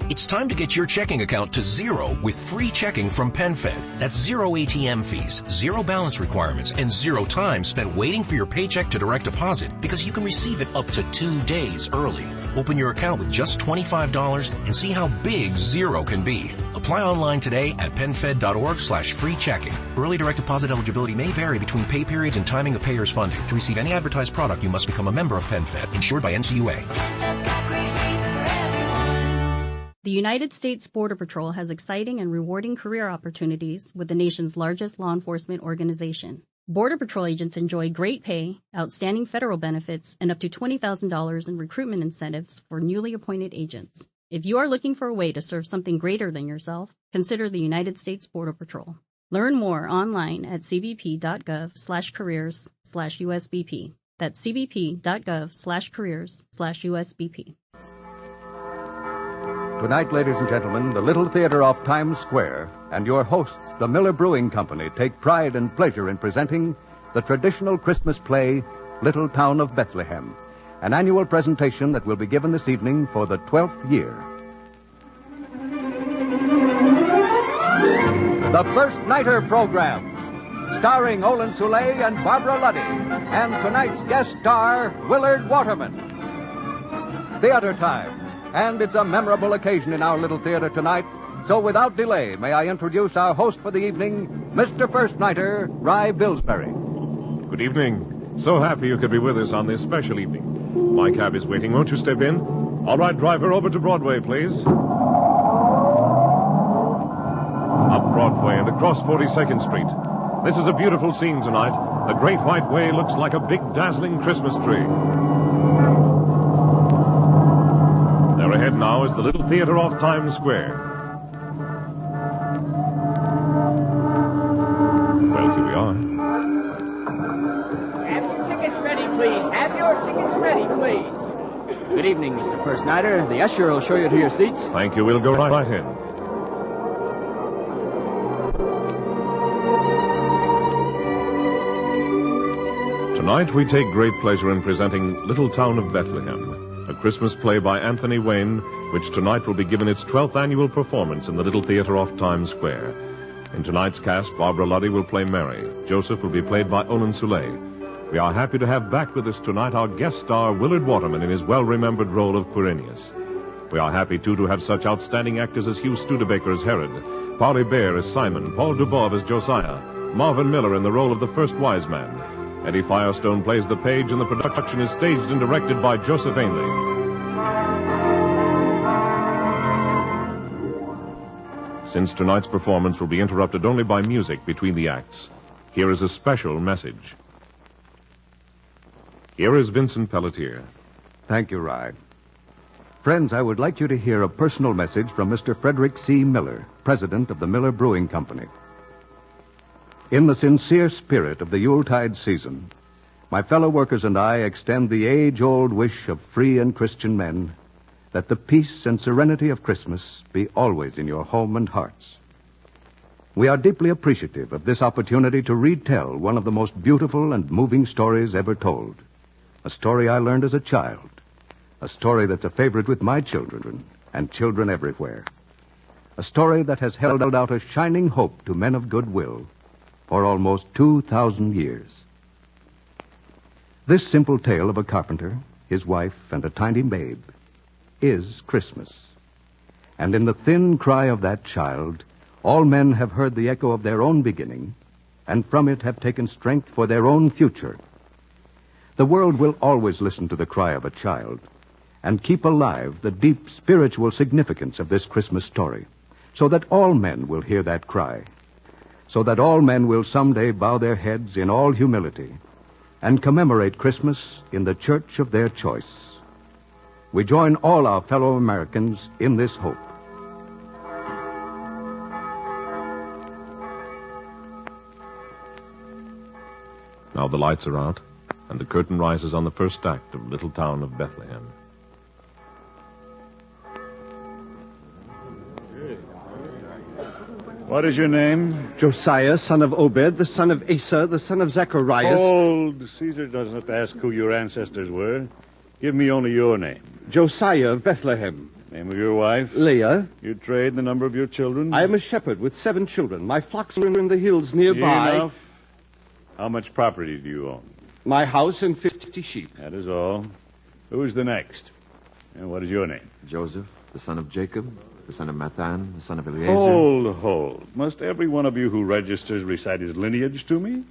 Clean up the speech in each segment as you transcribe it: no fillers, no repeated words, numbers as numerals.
It's time to get your checking account to zero with free checking from PenFed. That's zero ATM fees, zero balance requirements, and zero time spent waiting for your paycheck to direct deposit because you can receive it up to 2 days early. Open your account with just $25 and see how big zero can be. Apply online today at penfed.org/free checking. Early direct deposit eligibility may vary between pay periods and timing of payers' funding. To receive any advertised product, you must become a member of PenFed, insured by NCUA. The United States Border Patrol has exciting and rewarding career opportunities with the nation's largest law enforcement organization. Border Patrol agents enjoy great pay, outstanding federal benefits, and up to $20,000 in recruitment incentives for newly appointed agents. If you are looking for a way to serve something greater than yourself, consider the United States Border Patrol. Learn more online at cbp.gov/careers/USBP. That's cbp.gov/careers/USBP. Tonight, ladies and gentlemen, the Little Theater off Times Square and your hosts, the Miller Brewing Company, take pride and pleasure in presenting the traditional Christmas play, Little Town of Bethlehem, an annual presentation that will be given this evening for the 12th year. The First Nighter Program, starring Olin Soule and Barbara Luddy, and tonight's guest star, Willard Waterman. Theater time. And it's a memorable occasion in our little theater tonight. So without delay, may I introduce our host for the evening, Mr. First Nighter, Rye Billsbury. Good evening. So happy you could be with us on this special evening. My cab is waiting. Won't you step in? All right, driver, over to Broadway, please. Up Broadway and across 42nd Street. This is a beautiful scene tonight. The Great White Way looks like a big, dazzling Christmas tree. There ahead now is the Little Theater off Times Square. Well, here we are. Have your tickets ready, please. Have your tickets ready, please. Good evening, Mr. First Nighter. The usher will show you to your seats. Thank you. We'll go right in. Tonight we take great pleasure in presenting Little Town of Bethlehem, a Christmas play by Anthony Wayne, which tonight will be given its 12th annual performance in the Little Theater off Times Square. In tonight's cast, Barbara Luddy will play Mary. Joseph will be played by Olin Soule. We are happy to have back with us tonight our guest star, Willard Waterman, in his well-remembered role of Quirinius. We are happy, too, to have such outstanding actors as Hugh Studebaker as Herod, Polly Bear as Simon, Paul Dubov as Josiah, Marvin Miller in the role of the first wise man. Eddie Firestone plays the page, and the production is staged and directed by Joseph Ainley. Since tonight's performance will be interrupted only by music between the acts, here is a special message. Here is Vincent Pelletier. Thank you, Rye. Friends, I would like you to hear a personal message from Mr. Frederick C. Miller, president of the Miller Brewing Company. In the sincere spirit of the Yuletide season, my fellow workers and I extend the age-old wish of free and Christian men that the peace and serenity of Christmas be always in your home and hearts. We are deeply appreciative of this opportunity to retell one of the most beautiful and moving stories ever told. A story I learned as a child. A story that's a favorite with my children and children everywhere. A story that has held out a shining hope to men of goodwill for almost 2,000 years. This simple tale of a carpenter, his wife, and a tiny babe is Christmas. And in the thin cry of that child, all men have heard the echo of their own beginning, and from it have taken strength for their own future. The world will always listen to the cry of a child and keep alive the deep spiritual significance of this Christmas story, so that all men will hear that cry, so that all men will someday bow their heads in all humility and commemorate Christmas in the church of their choice. We join all our fellow Americans in this hope. Now the lights are out, and the curtain rises on the first act of Little Town of Bethlehem. What is your name? Josiah, son of Obed, the son of Asa, the son of Zacharias. Hold. Caesar doesn't ask who your ancestors were. Give me only your name. Josiah of Bethlehem. Name of your wife? Leah. Your trade, the number of your children? I am a shepherd with 7 children. My flocks are in the hills nearby. Enough. How much property do you own? My house and 50 sheep. That is all. Who is the next? And what is your name? Joseph, the son of Jacob, the son of Mathan, the son of Eliezer. Hold. Must every one of you who registers recite his lineage to me?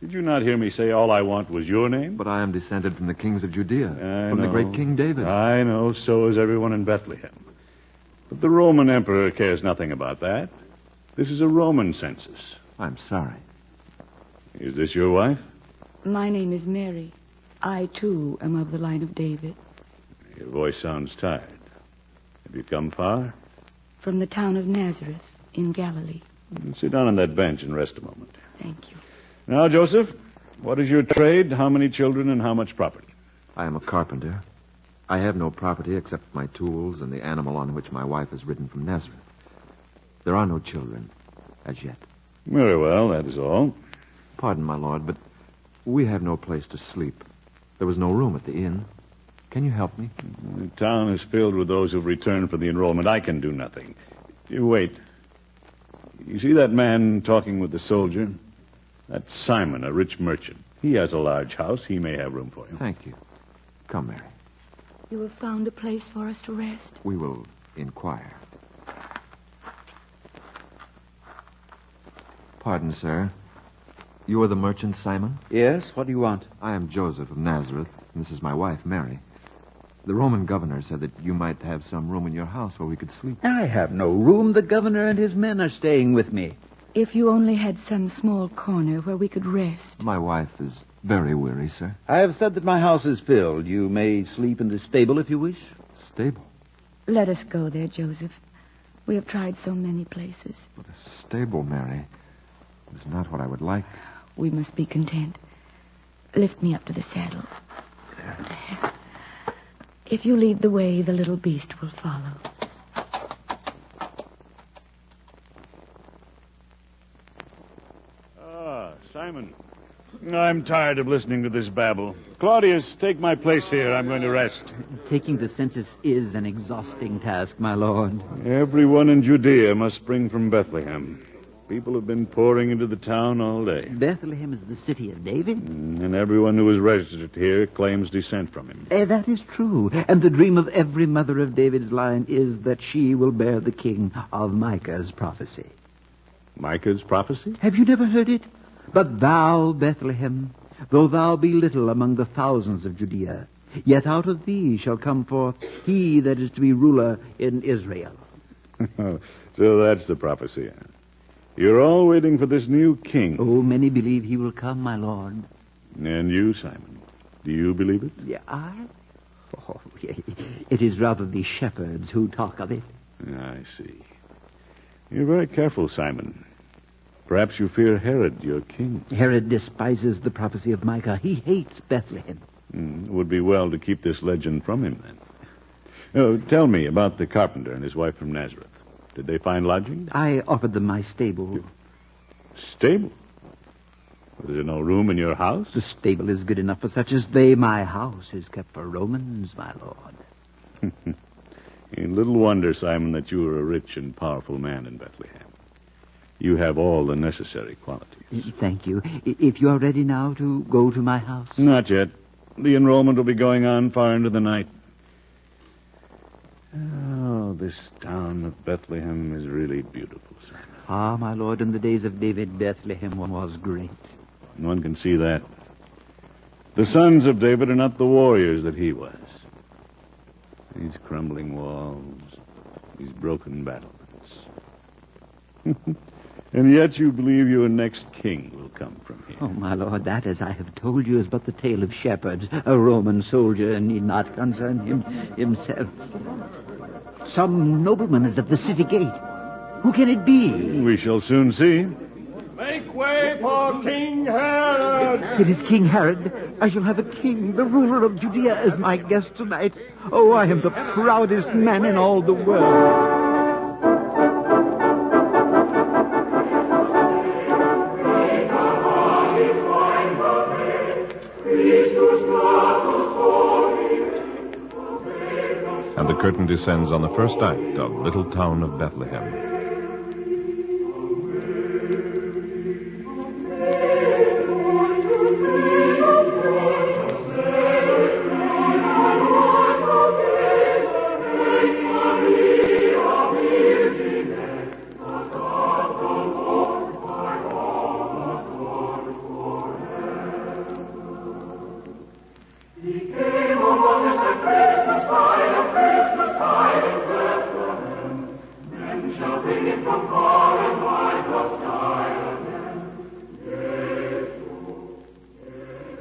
Did you not hear me say all I want was your name? But I am descended from the kings of Judea, I from the know. great King David. I know, so is everyone in Bethlehem. But the Roman emperor cares nothing about that. This is a Roman census. I'm sorry. Is this your wife? My name is Mary. I, too, am of the line of David. Your voice sounds tired. Have you come far? From the town of Nazareth in Galilee. Sit down on that bench and rest a moment. Thank you. Now, Joseph, what is your trade, how many children, and how much property? I am a carpenter. I have no property except my tools and the animal on which my wife has ridden from Nazareth. There are no children, as yet. Very well, that is all. Pardon, my lord, but we have no place to sleep. There was no room at the inn. Can you help me? The town is filled with those who've returned for the enrollment. I can do nothing. You wait. You see that man talking with the soldier? That's Simon, a rich merchant. He has a large house. He may have room for you. Thank you. Come, Mary. You have found a place for us to rest? We will inquire. Pardon, sir. You are the merchant, Simon? Yes, what do you want? I am Joseph of Nazareth, and this is my wife, Mary. The Roman governor said that you might have some room in your house where we could sleep. I have no room. The governor and his men are staying with me. If you only had some small corner where we could rest. My wife is very weary, sir. I have said that my house is filled. You may sleep in the stable if you wish. Stable? Let us go there, Joseph. We have tried so many places. But a stable, Mary, is not what I would like. We must be content. Lift me up to the saddle. There. If you lead the way, the little beast will follow. Simon. I'm tired of listening to this babble. Claudius, take my place here. I'm going to rest. Taking the census is an exhausting task, my lord. Everyone in Judea must spring from Bethlehem. People have been pouring into the town all day. Bethlehem is the city of David. And everyone who is registered here claims descent from him. That is true. And the dream of every mother of David's line is that she will bear the king of Micah's prophecy. Micah's prophecy? Have you never heard it? But thou, Bethlehem, though thou be little among the thousands of Judea, yet out of thee shall come forth he that is to be ruler in Israel. So that's the prophecy. You're all waiting for this new king. Oh, many believe he will come, my lord. And you, Simon, do you believe it? Yeah, I? Oh, it is rather the shepherds who talk of it. I see. You're very careful, Simon. Perhaps you fear Herod, your king. Herod despises the prophecy of Micah. He hates Bethlehem. It would be well to keep this legend from him, then. Oh, tell me about the carpenter and his wife from Nazareth. Did they find lodging? I offered them my stable. Stable? Is there no room in your house? The stable is good enough for such as they. My house is kept for Romans, my lord. Little wonder, Simon, that you are a rich and powerful man in Bethlehem. You have all the necessary qualities. Thank you. If you are ready now to go to my house. Not yet. The enrollment will be going on far into the night. Oh, this town of Bethlehem is really beautiful, Simon. Ah, my lord, in the days of David, Bethlehem was great. One can see that. The sons of David are not the warriors that he was. These crumbling walls, these broken battlements. And yet you believe your next king will come from here. Oh, my lord, that, as I have told you, is but the tale of shepherds. A Roman soldier need not concern himself. Some nobleman is at the city gate. Who can it be? We shall soon see. Make way for King Herod! It is King Herod. I shall have a king, the ruler of Judea, as my guest tonight. Oh, I am the proudest man in all the world. and the curtain descends on the first act of Little Town of Bethlehem.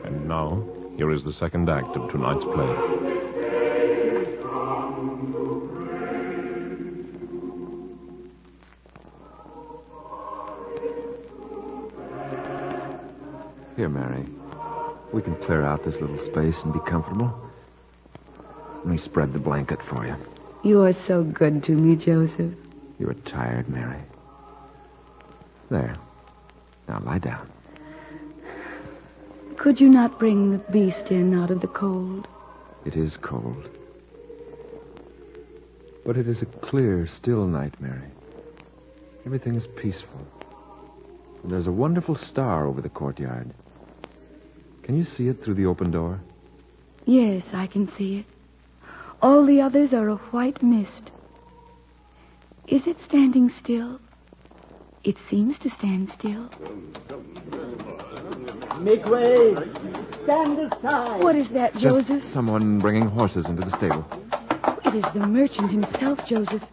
And now, here is the second act of tonight's play. Here, Mary. We can clear out this little space and be comfortable. Let me spread the blanket for you. You are so good to me, Joseph. You are tired, Mary. There. Now lie down. Could you not bring the beast in out of the cold? It is cold. But it is a clear, still night, Mary. Everything is peaceful. And there's a wonderful star over the courtyard. Can you see it through the open door? Yes, I can see it. All the others are a white mist. Is it standing still? It seems to stand still. Make way! Stand aside! What is that, Joseph? Just someone bringing horses into the stable. It is the merchant himself, Joseph.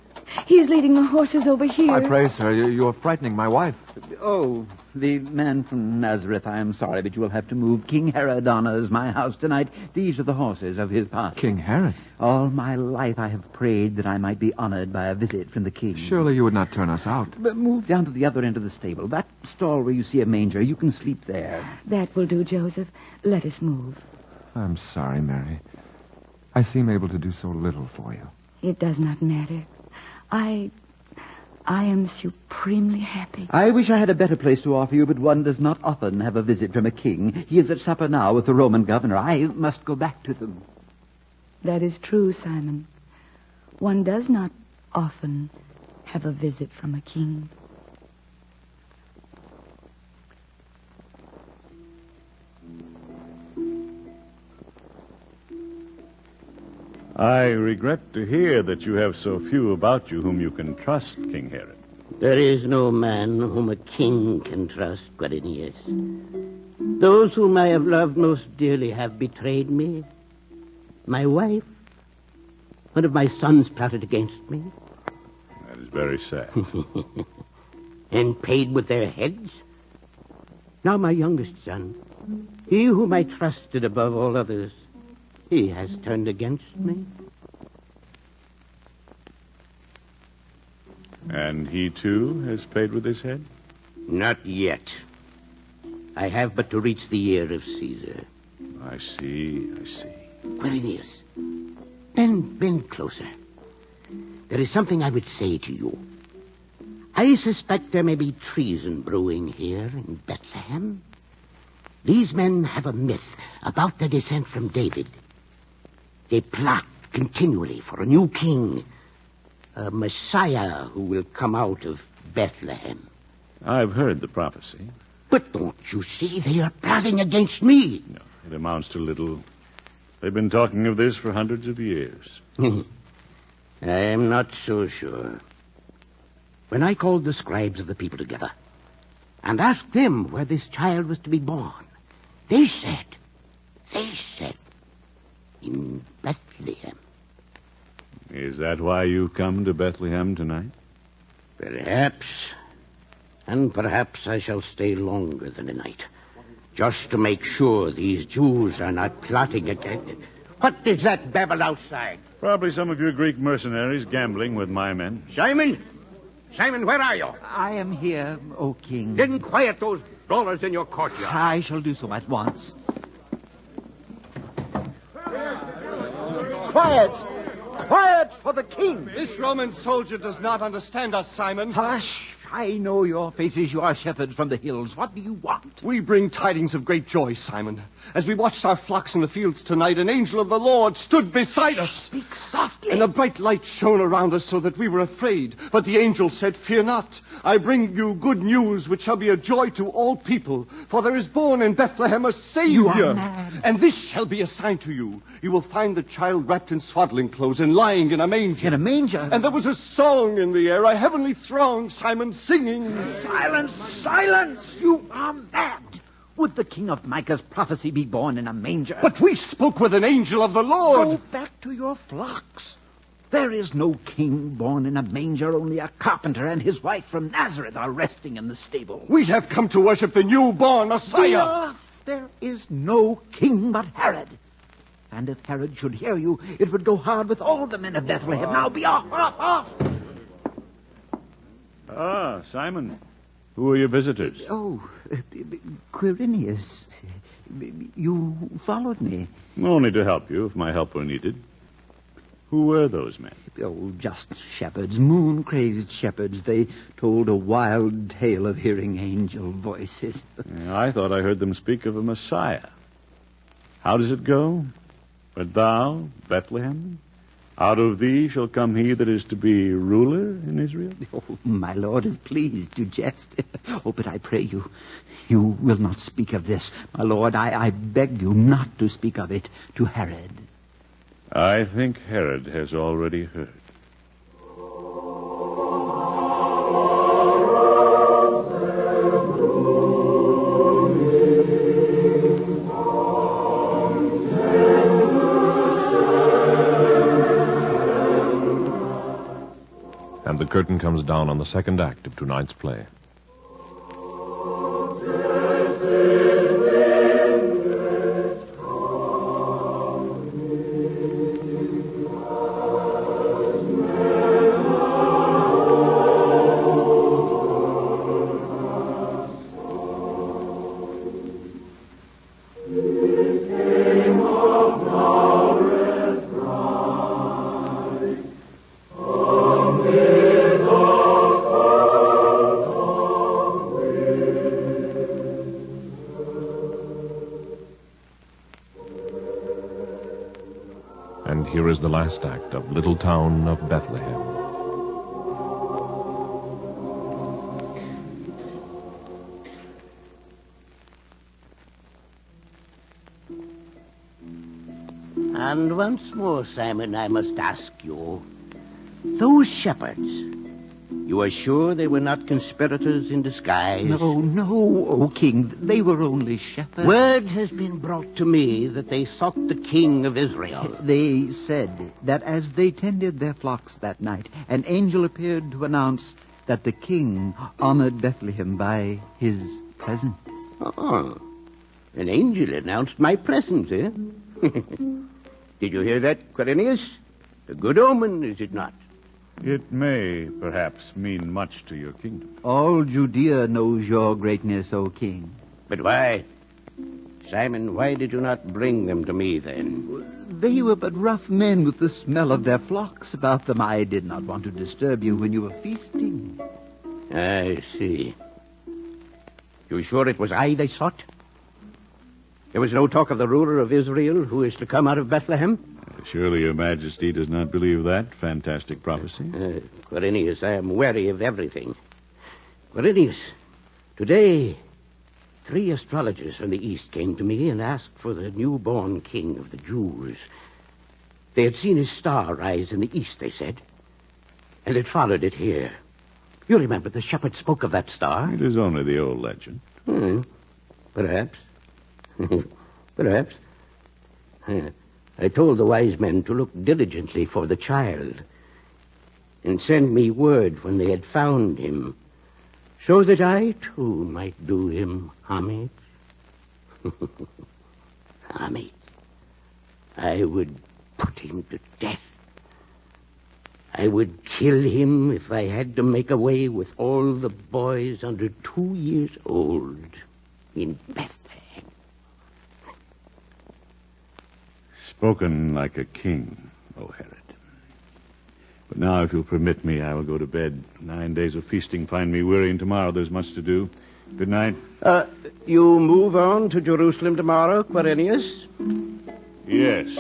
He is leading the horses over here. I pray, sir, you are frightening my wife. Oh, the man from Nazareth, I am sorry, but you will have to move. King Herod honors my house tonight. These are the horses of his party. King Herod? All my life I have prayed that I might be honored by a visit from the king. Surely you would not turn us out. But move down to the other end of the stable. That stall where you see a manger. You can sleep there. That will do, Joseph. Let us move. I'm sorry, Mary. I seem able to do so little for you. It does not matter. I am supremely happy. I wish I had a better place to offer you, but one does not often have a visit from a king. He is at supper now with the Roman governor. I must go back to them. That is true, Simon. One does not often have a visit from a king. I regret to hear that you have so few about you whom you can trust, King Herod. There is no man whom a king can trust, Quirinius. Those whom I have loved most dearly have betrayed me. My wife, one of my sons plotted against me. That is very sad. And paid with their heads. Now my youngest son, he whom I trusted above all others, he has turned against me. And he, too, has paid with his head? Not yet. I have but to reach the ear of Caesar. I see. Quirinius, bend closer. There is something I would say to you. I suspect there may be treason brewing here in Bethlehem. These men have a myth about their descent from David. They plot continually for a new king, a Messiah who will come out of Bethlehem. I've heard the prophecy. But don't you see they are plotting against me? No, it amounts to little. They've been talking of this for hundreds of years. I am not so sure. When I called the scribes of the people together and asked them where this child was to be born, they said, in Bethlehem. Is that why you come to Bethlehem tonight? Perhaps. And perhaps I shall stay longer than a night. Just to make sure these Jews are not plotting against... What is that babble outside? Probably some of your Greek mercenaries gambling with my men. Simon, where are you? I am here, O king. Then quiet those brawlers in your courtyard. I shall do so at once. Quiet for the king. This Roman soldier does not understand us, Simon. Hush. I know your faces. You are shepherds from the hills. What do you want? We bring tidings of great joy, Simon. As we watched our flocks in the fields tonight, an angel of the Lord stood beside us. Speak softly. And a bright light shone around us so that we were afraid. But the angel said, "Fear not. I bring you good news, which shall be a joy to all people. For there is born in Bethlehem a Savior. You are mad. And this shall be a sign to you. You will find the child wrapped in swaddling clothes and lying in a manger." In a manger? And there was a song in the air, a heavenly throng, Simon, singing. Silence! Silence! You are mad! Would the king of Micah's prophecy be born in a manger? But we spoke with an angel of the Lord. Go back to your flocks. There is no king born in a manger. Only a carpenter and his wife from Nazareth are resting in the stable. We have come to worship the newborn Messiah. There is no king but Herod. And if Herod should hear you, it would go hard with all the men of Bethlehem. Now be off, off, off! Ah, Simon. Who are your visitors? Oh, Quirinius. You followed me. Only to help you, if my help were needed. Who were those men? Oh, just shepherds, moon-crazed shepherds. They told a wild tale of hearing angel voices. I thought I heard them speak of a Messiah. How does it go? But thou, Bethlehem, out of thee shall come he that is to be ruler in Israel? Oh, my lord is pleased to jest. Oh, but I pray you, you will not speak of this. My lord, I beg you not to speak of it to Herod. I think Herod has already heard. And the curtain comes down on the second act of tonight's play. And here is the last act of Little Town of Bethlehem. And once more, Simon, I must ask you, those shepherds, you are sure they were not conspirators in disguise? No, O king, they were only shepherds. Word has been brought to me that they sought the king of Israel. They said that as they tended their flocks that night, an angel appeared to announce that the king honored Bethlehem by his presence. Oh, an angel announced my presence, eh? Did you hear that, Quirinius? A good omen, is it not? It may, perhaps, mean much to your kingdom. All Judea knows your greatness, O king. But why? Simon, why did you not bring them to me, then? They were but rough men with the smell of their flocks about them. I did not want to disturb you when you were feasting. I see. You sure it was I they sought? There was no talk of the ruler of Israel who is to come out of Bethlehem? Surely your majesty does not believe that fantastic prophecy? Quirinius, I am wary of everything. Quirinius, today 3 astrologers from the east came to me and asked for the newborn king of the Jews. They had seen his star rise in the east, they said, and had followed it here. You remember the shepherd spoke of that star? It is only the old legend. Perhaps. Perhaps. I told the wise men to look diligently for the child and send me word when they had found him, so that I, too, might do him homage. Homage. I would put him to death. I would kill him if I had to make away with all the boys under 2 years old in Bethlehem. Spoken like a king, O Herod. But now, if you'll permit me, I will go to bed. 9 days of feasting find me weary, and tomorrow there's much to do. Good night. You move on to Jerusalem tomorrow, Quirinius? Yes.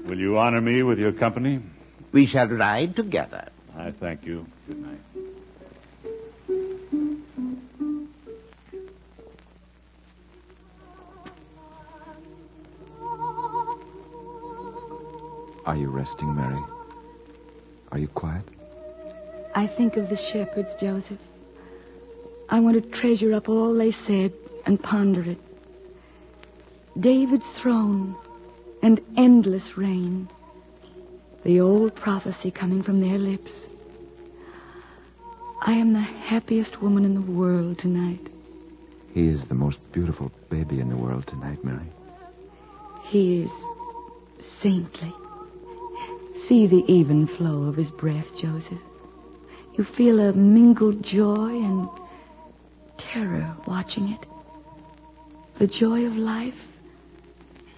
Will you honor me with your company? We shall ride together. I thank you. Good night. Are you resting, Mary? Are you quiet? I think of the shepherds, Joseph. I want to treasure up all they said and ponder it. David's throne and endless reign. The old prophecy coming from their lips. I am the happiest woman in the world tonight. He is the most beautiful baby in the world tonight, Mary. He is saintly. See the even flow of his breath, Joseph. You feel a mingled joy and terror watching it. The joy of life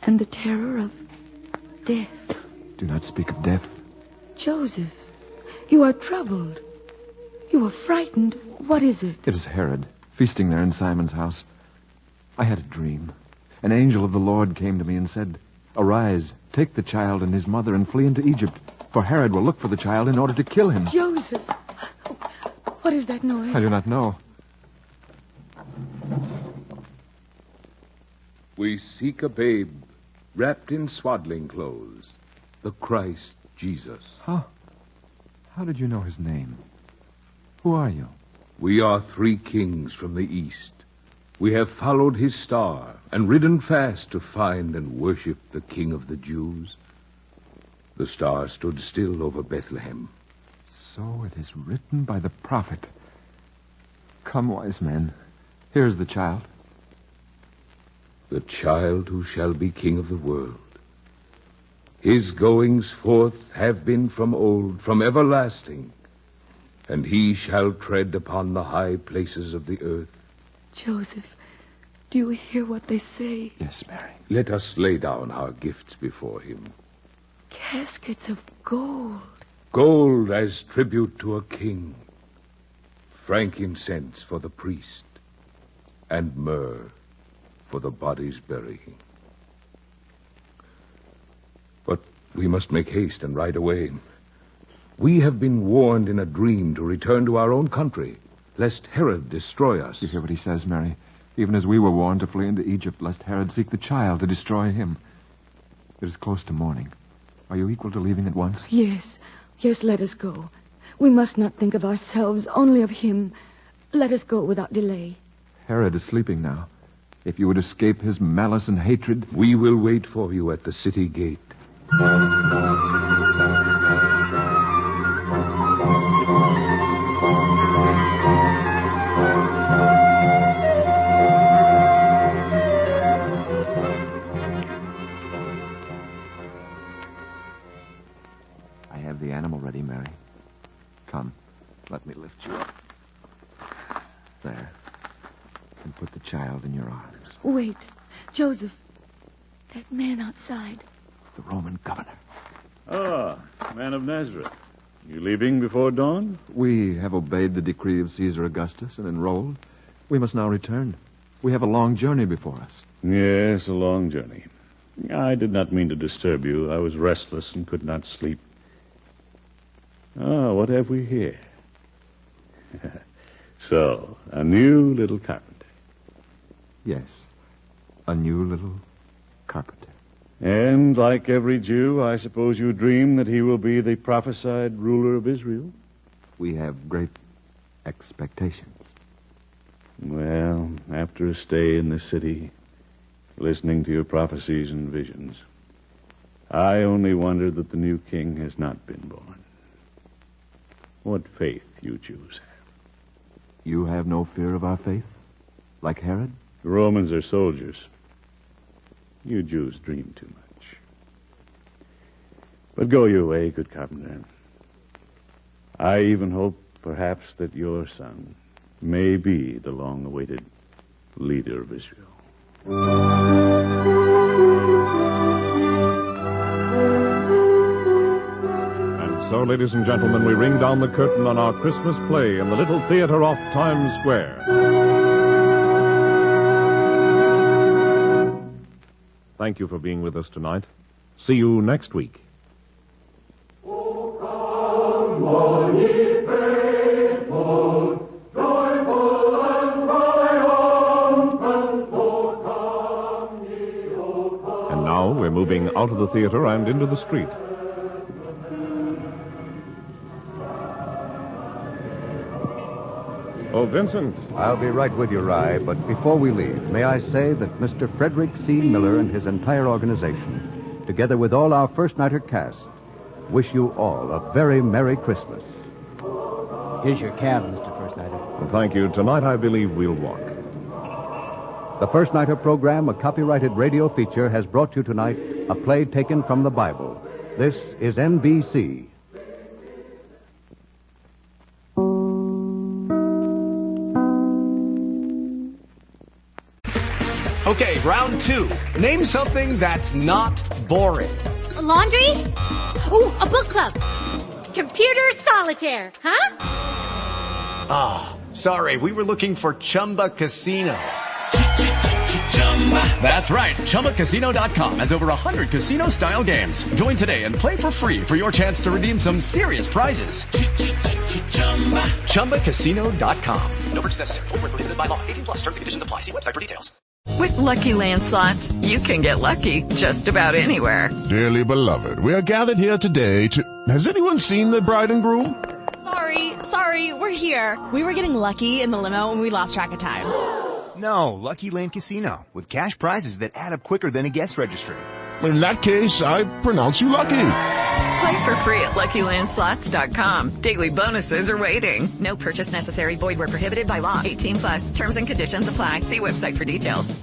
and the terror of death. Do not speak of death. Joseph, you are troubled. You are frightened. What is it? It is Herod, feasting there in Simon's house. I had a dream. An angel of the Lord came to me and said, "Arise, take the child and his mother and flee into Egypt, for Herod will look for the child in order to kill him." Joseph! What is that noise? I do not know. We seek a babe wrapped in swaddling clothes, the Christ Jesus. How did you know his name? Who are you? We are 3 kings from the east. We have followed his star and ridden fast to find and worship the King of the Jews. The star stood still over Bethlehem. So it is written by the prophet. Come, wise men. Here is the child. The child who shall be king of the world. His goings forth have been from old, from everlasting, and he shall tread upon the high places of the earth. Joseph, do you hear what they say? Yes, Mary. Let us lay down our gifts before him. Caskets of gold. Gold as tribute to a king. Frankincense for the priest. And myrrh for the body's burying. But we must make haste and ride away. We have been warned in a dream to return to our own country, lest Herod destroy us. You hear what he says, Mary? Even as we were warned to flee into Egypt, lest Herod seek the child to destroy him. It is close to morning. Are you equal to leaving at once? Yes, let us go. We must not think of ourselves, only of him. Let us go without delay. Herod is sleeping now. If you would escape his malice and hatred... We will wait for you at the city gate. I have the animal ready, Mary. Come, let me lift you up. There. And put the child in your arms. Wait, Joseph. That man outside. The Roman governor. Ah, man of Nazareth. You leaving before dawn? We have obeyed the decree of Caesar Augustus and enrolled. We must now return. We have a long journey before us. Yes, a long journey. I did not mean to disturb you. I was restless and could not sleep. Ah, what have we here? So, a new little carpenter. Yes, a new little carpenter. And like every Jew, I suppose you dream that he will be the prophesied ruler of Israel? We have great expectations. Well, after a stay in this city, listening to your prophecies and visions, I only wonder that the new king has not been born. What faith you Jews have. You have no fear of our faith? Like Herod? The Romans are soldiers. You Jews dream too much. But go your way, good carpenter. I even hope, perhaps, that your son may be the long-awaited leader of Israel. And so, ladies and gentlemen, we ring down the curtain on our Christmas play in the little theater off Times Square. Thank you for being with us tonight. See you next week. And now we're moving out of the theater and into the street. Oh, Vincent. I'll be right with you, Rye, but before we leave, may I say that Mr. Frederick C. Miller and his entire organization, together with all our first-nighter cast, wish you all a very Merry Christmas. Here's your cab, Mr. First Nighter. Well, thank you. Tonight, I believe we'll walk. The First Nighter program, a copyrighted radio feature, has brought you tonight a play taken from the Bible. This is NBC. Okay, round two. Name something that's not boring. A laundry? Ooh, a book club. Computer solitaire, huh? Ah, sorry, we were looking for Chumba Casino. That's right, ChumbaCasino.com has over 100 casino-style games. Join today and play for free for your chance to redeem some serious prizes. ChumbaCasino.com. No purchase necessary. Void where prohibited by law. 18+ terms and conditions apply. See website for details. With Lucky Land Slots, you can get lucky just about anywhere. Dearly beloved, we are gathered here today to... Has anyone seen the bride and groom? Sorry, we're here. We were getting lucky in the limo and we lost track of time. No, Lucky Land Casino, with cash prizes that add up quicker than a guest registry. In that case, I pronounce you lucky. Play for free at LuckyLandSlots.com. Daily bonuses are waiting. No purchase necessary. Void where prohibited by law. 18+. Terms and conditions apply. See website for details.